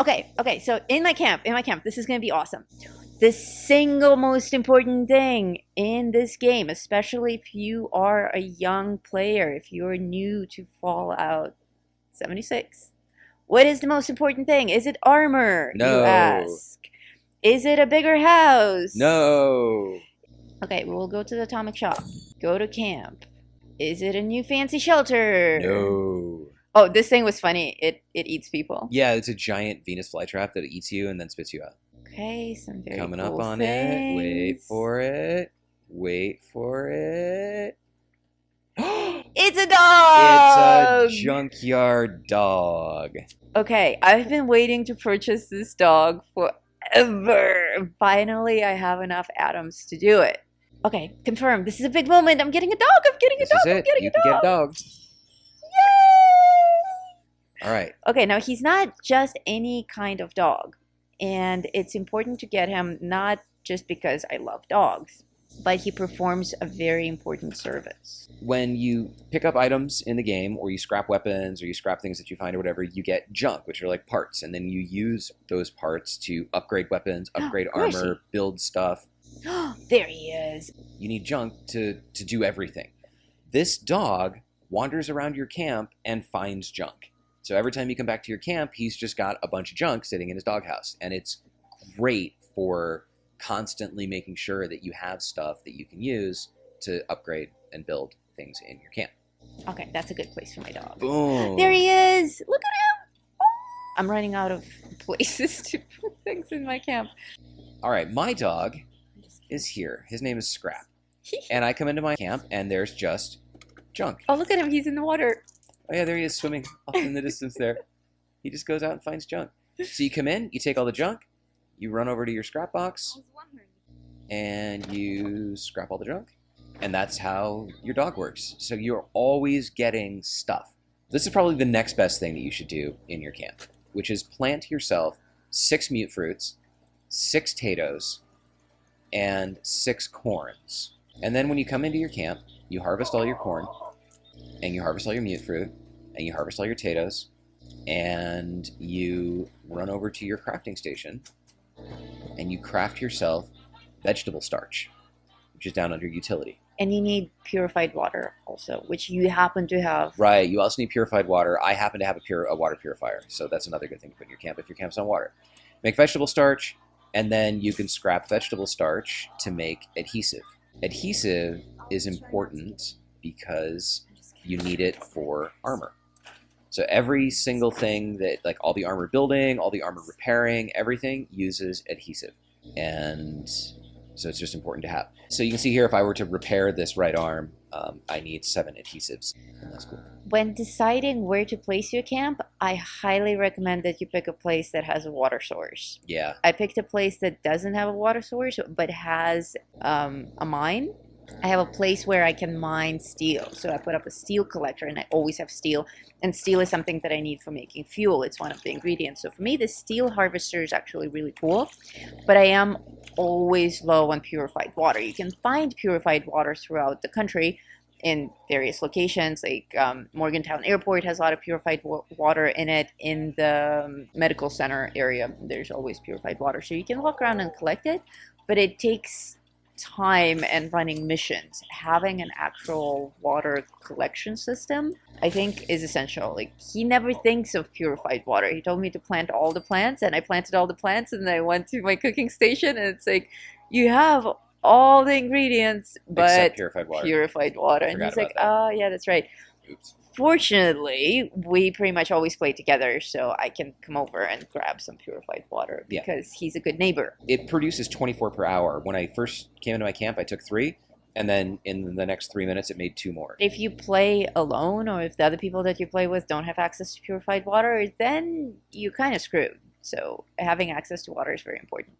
Okay, so in my camp, this is gonna be awesome. The single most important thing in this game, especially if you are a young player, if you're new to Fallout 76, what is the most important thing? Is it armor, you No. ask? Is it a bigger house? No. Okay, we'll go to the atomic shop. Go to camp. Is it a new fancy shelter? No. Oh, this thing was funny. It eats people. Yeah, it's a giant Venus flytrap that eats you and then spits you out. Okay, some very Coming cool up on things. it. Wait for it. Wait for it. It's a dog! It's a junkyard dog. Okay, I've been waiting to purchase this dog forever. Finally, I have enough atoms to do it. Okay, confirmed. This is a big moment. I'm getting a dog. I'm getting a This dog. is I'm it. getting You a can dog. get a dog. Yay! All right. Okay, now he's not just any kind of dog. And it's important to get him not just because I love dogs, but he performs a very important service. When you pick up items in the game, or you scrap weapons, or you scrap things that you find or whatever, you get junk, which are like parts. And then you use those parts to upgrade weapons, upgrade armor, build stuff. There he is. You need junk to do everything. This dog wanders around your camp and finds junk. So every time you come back to your camp, he's just got a bunch of junk sitting in his doghouse. And it's great for constantly making sure that you have stuff that you can use to upgrade and build things in your camp. Okay, that's a good place for my dog. Boom. There he is. Look at him. I'm running out of places to put things in my camp. All right, my dog is here. His name is Scrap. And I come into my camp, and there's just junk. Oh, look at him. He's in the water. Oh, yeah, there he is swimming off in the distance there. He just goes out and finds junk. So you come in, you take all the junk, you run over to your scrap box, and you scrap all the junk. And that's how your dog works. So you're always getting stuff. This is probably the next best thing that you should do in your camp, which is plant yourself 6 mute fruits, 6 potatoes, and 6 corns. And then when you come into your camp, you harvest all your corn, and you harvest all your mute fruit, and you harvest all your potatoes, and you run over to your crafting station, and you craft yourself vegetable starch, which is down under utility. And you need purified water also, which you happen to have. Right, you also need purified water. I happen to have a water purifier, so that's another good thing to put in your camp if your camp's on water. Make vegetable starch, and then you can scrap vegetable starch to make adhesive. Adhesive is important because you need it for armor. So every single thing that, like all the armor building, all the armor repairing, everything uses adhesive. And so it's just important to have. So you can see here, if I were to repair this right arm, I need 7 adhesives. And that's cool. When deciding where to place your camp, I highly recommend that you pick a place that has a water source. Yeah. I picked a place that doesn't have a water source, but has a mine. I have a place where I can mine steel. So I put up a steel collector, and I always have steel. And steel is something that I need for making fuel. It's one of the ingredients. So for me, the steel harvester is actually really cool. But I am always low on purified water. You can find purified water throughout the country in various locations. Like Morgantown Airport has a lot of purified water in it. In the medical center area, there's always purified water. So you can walk around and collect it. But it takes time and running missions. Having an actual water collection system, I think, is essential. Like, he never thinks of purified water. He told me to plant all the plants, and I planted all the plants, and then I went to my cooking station, and it's like, you have all the ingredients but Except purified water. And he's like, oh yeah, that's right. Oops. Fortunately, we pretty much always play together, so I can come over and grab some purified water because he's a good neighbor. It produces 24 per hour. When I first came into my camp, I took 3, and then in the next 3 minutes, it made 2 more. If you play alone, or if the other people that you play with don't have access to purified water, then you're kind of screwed. So having access to water is very important.